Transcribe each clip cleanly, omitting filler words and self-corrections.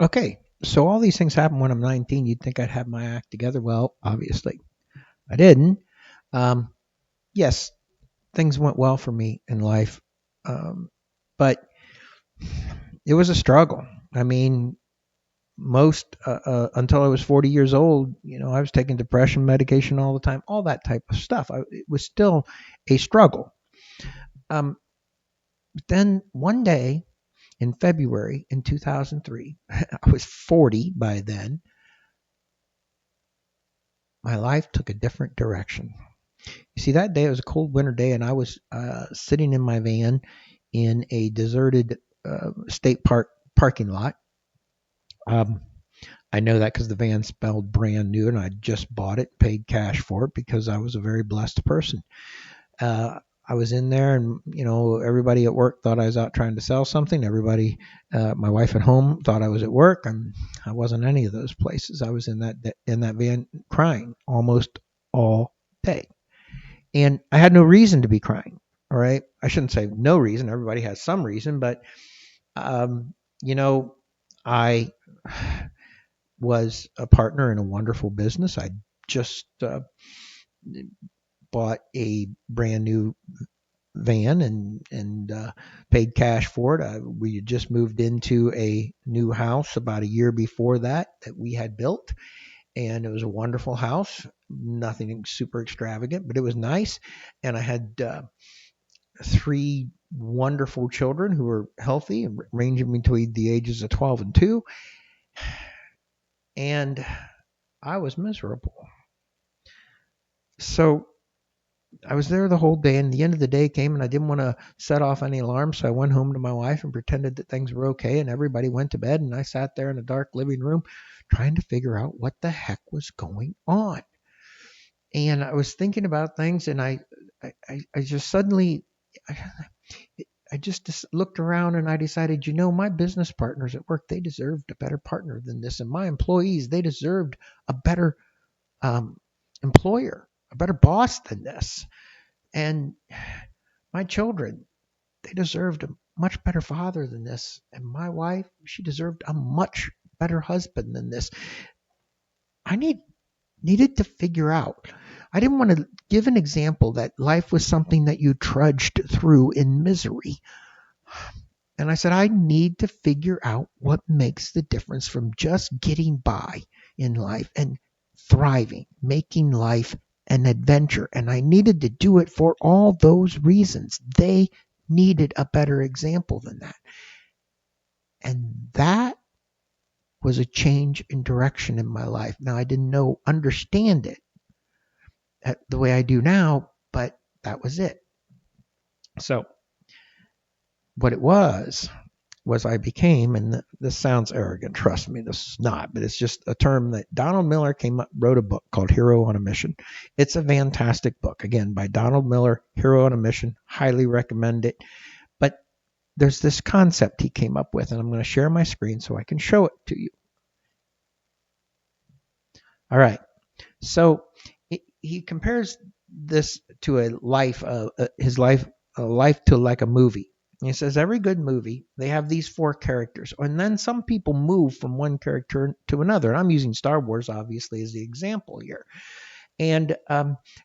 Okay, so all these things happen when I'm 19. You'd think I'd have my act together. Well, obviously, I didn't. Um, yes, things went well for me in life, but it was a struggle. I mean, most until I was 40 years old, I was taking depression medication all the time, all that type of stuff. It was still a struggle. Um, but then one day in February in 2003, I was 40 by then. My life took a different direction. You see, that day it was a cold winter day, and I was sitting in my van in a deserted state park parking lot. Um, I know that because the van spelled brand new, and I just bought it, paid cash for it because I was a very blessed person. I was in there, and everybody at work thought I was out trying to sell something. Everybody, my wife at home thought I was at work, and I wasn't any of those places. I was in that van crying almost all day. And I had no reason to be crying. All right. I shouldn't say no reason. Everybody has some reason, but, um, you know, I was a partner in a wonderful business. I just bought a brand new van and paid cash for it. We had just moved into a new house about a year before that we had built, and it was a wonderful house. Nothing super extravagant, but it was nice. And I had three wonderful children who were healthy and ranging between the ages of 12 and 2. And I was miserable. So I was there the whole day, and the end of the day came, and I didn't want to set off any alarms. So I went home to my wife and pretended that things were okay, and everybody went to bed. And I sat there in a dark living room trying to figure out what the heck was going on. And I was thinking about things, and I just suddenly, I just looked around and I decided, my business partners at work, they deserved a better partner than this. And my employees, they deserved a better um, employer, a better boss than this. And my children, they deserved a much better father than this. And my wife, she deserved a much better husband than this. I needed to figure out. I didn't want to give an example that life was something that you trudged through in misery. And I said, I need to figure out what makes the difference from just getting by in life and thriving, making life an adventure. And I needed to do it for all those reasons. They needed a better example than that. And that was a change in direction in my life. Now, I didn't understand it the way I do now, but that was it. So, what it was I became, and this sounds arrogant, trust me, this is not, but it's just a term that Donald Miller wrote a book called Hero on a Mission. It's a fantastic book, again, by Donald Miller, Hero on a Mission, highly recommend it. But there's this concept he came up with, and I'm going to share my screen so I can show it to you. All right. So he compares this to his life, a life to like a movie. He says every good movie, they have these four characters, and then some people move from one character to another. And I'm using Star Wars, obviously, as the example here. And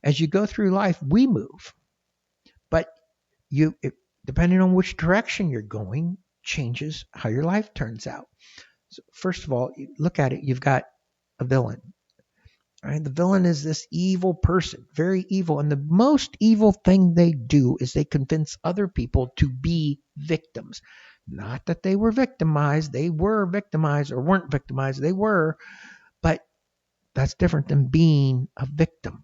as you go through life, we move, but depending on which direction you're going, changes how your life turns out. So first of all, you look at it. You've got a villain. Right? The villain is this evil person, very evil. And the most evil thing they do is they convince other people to be victims. Not that they were victimized, or weren't victimized, they were, but that's different than being a victim.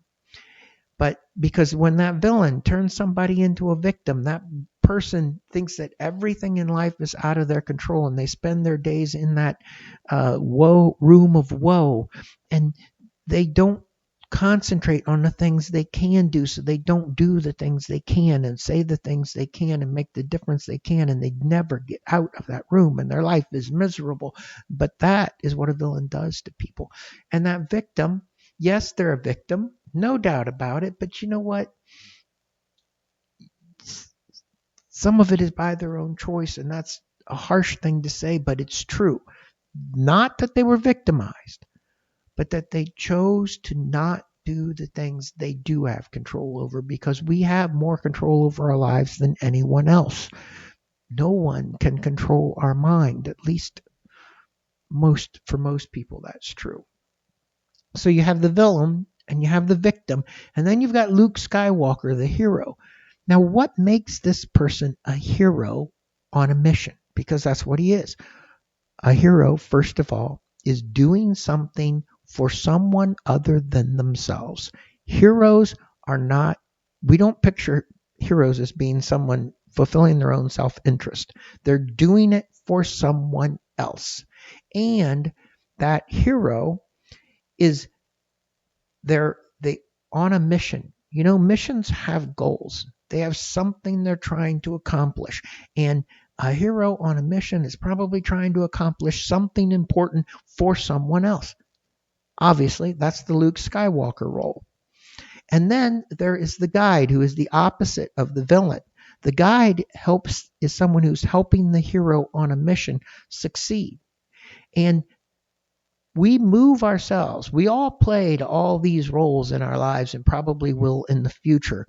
But because when that villain turns somebody into a victim, that person thinks that everything in life is out of their control, and they spend their days in that room of woe, and they don't concentrate on the things they can do, so they don't do the things they can and say the things they can and make the difference they can, and they never get out of that room, and their life is miserable. But that is what a villain does to people. And that victim, yes, they're a victim, no doubt about it, but you know what, some of it is by their own choice, and that's a harsh thing to say, but it's true. Not that they were victimized, but that they chose to not do the things they do have control over, because we have more control over our lives than anyone else. No one can control our mind, at least for most people that's true. So you have the villain and you have the victim, and then you've got Luke Skywalker, the hero. Now, what makes this person a hero on a mission? Because that's what he is. A hero, first of all, is doing something for someone other than themselves. Heroes are not, we don't picture heroes as being someone fulfilling their own self interest. They're doing it for someone else. And that hero is they on a mission. You know, missions have goals. They have something they're trying to accomplish. And a hero on a mission is probably trying to accomplish something important for someone else. Obviously, that's the Luke Skywalker role. And then there is the guide, who is the opposite of the villain. The guide is someone who's helping the hero on a mission succeed. And we move ourselves. We all played all these roles in our lives and probably will in the future.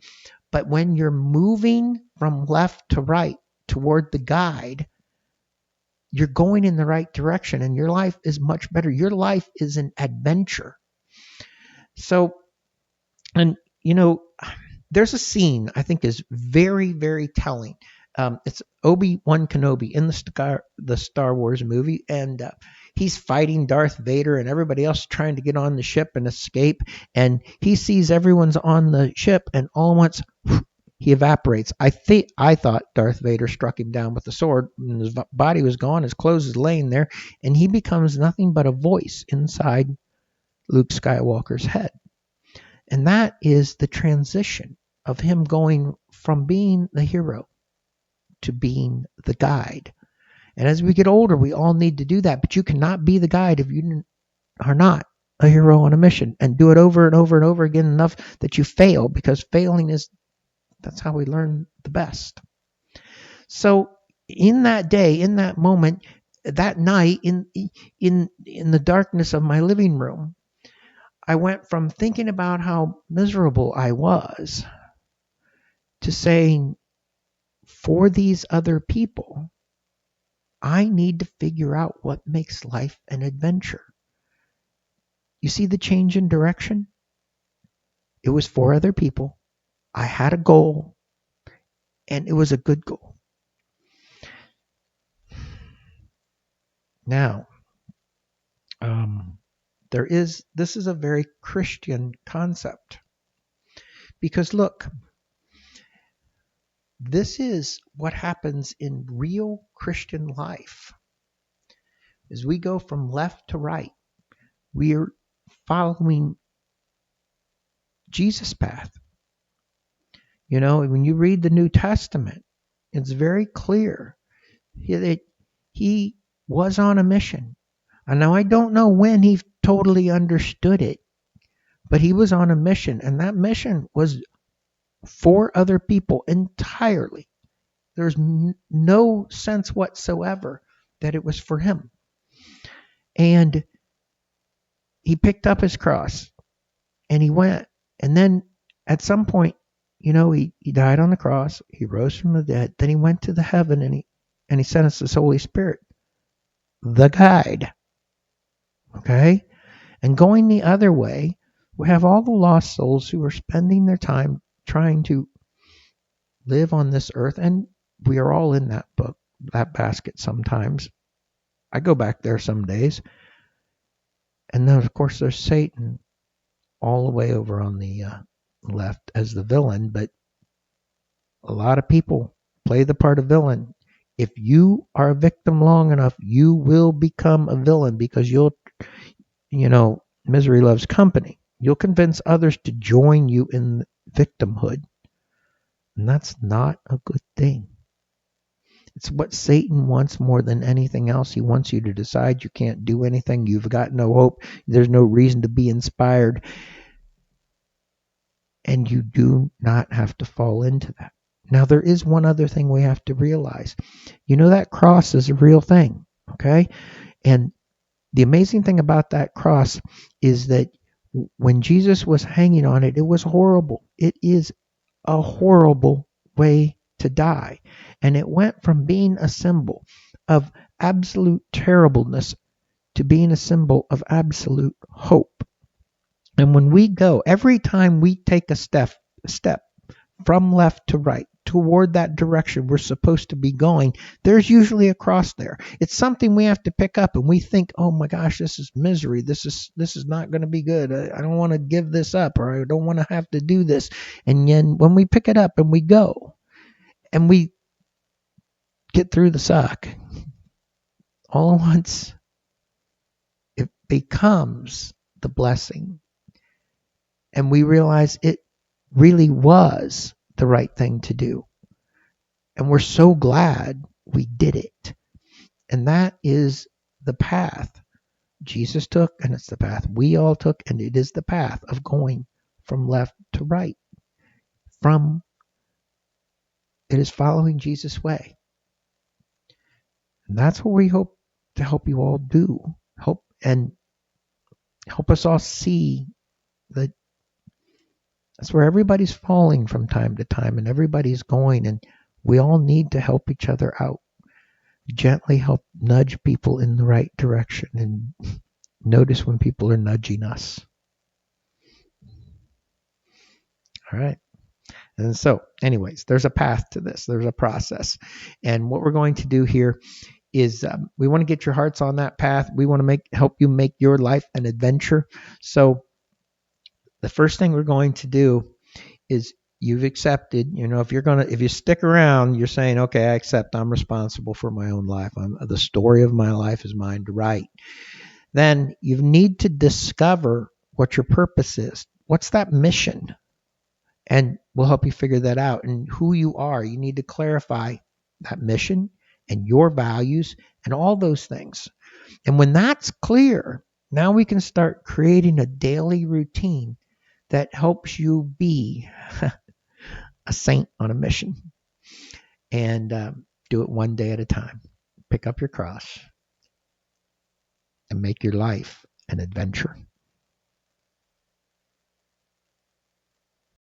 But when you're moving from left to right toward the guide, you're going in the right direction and your life is much better. Your life is an adventure. So, and you know, there's a scene I think is very, very telling. It's Obi-Wan Kenobi in the Star Wars movie, and he's fighting Darth Vader and everybody else trying to get on the ship and escape. And he sees everyone's on the ship, and all at once he evaporates. I thought Darth Vader struck him down with a sword, and his body was gone, his clothes is laying there, and he becomes nothing but a voice inside Luke Skywalker's head. And that is the transition of him going from being the hero to being the guide. And as we get older, we all need to do that. But you cannot be the guide if you are not a hero on a mission, and do it over and over and over again enough that you fail, because that's how we learn the best. So in that day, in that moment, that night, in the darkness of my living room, I went from thinking about how miserable I was to saying, for these other people, I need to figure out what makes life an adventure. You see the change in direction? It was for other people. I had a goal, and it was a good goal. Now, this is a very Christian concept. Because look, this is what happens in real Christian life. As we go from left to right, we're following Jesus' path. You know, when you read the New Testament, it's very clear that he was on a mission. And now I don't know when he totally understood it, but he was on a mission, and that mission was for other people entirely. There's no sense whatsoever that it was for him. And he picked up his cross and he went. And then at some point, you know, he died on the cross. He rose from the dead. Then he went to the heaven, and he sent us his Holy Spirit, the guide. Okay? And going the other way, we have all the lost souls who are spending their time trying to live on this earth. And we are all in that basket sometimes. I go back there some days. And then, of course, there's Satan all the way over on the left as the villain. But a lot of people play the part of villain. If you are a victim long enough, you will become a villain, because misery loves company. You'll convince others to join you in victimhood. And that's not a good thing. It's what Satan wants more than anything else. He wants you to decide you can't do anything. You've got no hope. There's no reason to be inspired. And you do not have to fall into that. Now, there is one other thing we have to realize. You know, that cross is a real thing, okay? And The amazing thing about that cross is that when Jesus was hanging on it, it was horrible. It is a horrible way to die. And it went from being a symbol of absolute terribleness to being a symbol of absolute hope. And when we go, every time we take a step from left to right toward that direction we're supposed to be going, there's usually a cross there. It's something we have to pick up, and we think, oh my gosh, this is misery. This is not going to be good. I don't want to give this up, or I don't want to have to do this. And then when we pick it up and we go and we get through the suck, all at once it becomes the blessing. And we realize it really was the right thing to do. And we're so glad we did it. And that is the path Jesus took, and it's the path we all took, and it is the path of going from left to right. It is following Jesus' way. And that's what we hope to help you all do. Help us all see that that's where everybody's falling from time to time, and everybody's going, and we all need to help each other out. Gently help nudge people in the right direction, and notice when people are nudging us. All right. And so, anyways, there's a path to this. There's a process. And what we're going to do here is we want to get your hearts on that path. We want to help you make your life an adventure. So the first thing we're going to do is you've accepted, if you stick around, you're saying, okay, I accept I'm responsible for my own life. The story of my life is mine to write. Then you need to discover what your purpose is. What's that mission? And we'll help you figure that out. And who you are, you need to clarify that mission and your values and all those things. And when that's clear, now we can start creating a daily routine that helps you be a saint on a mission. And do it one day at a time. Pick up your cross and make your life an adventure.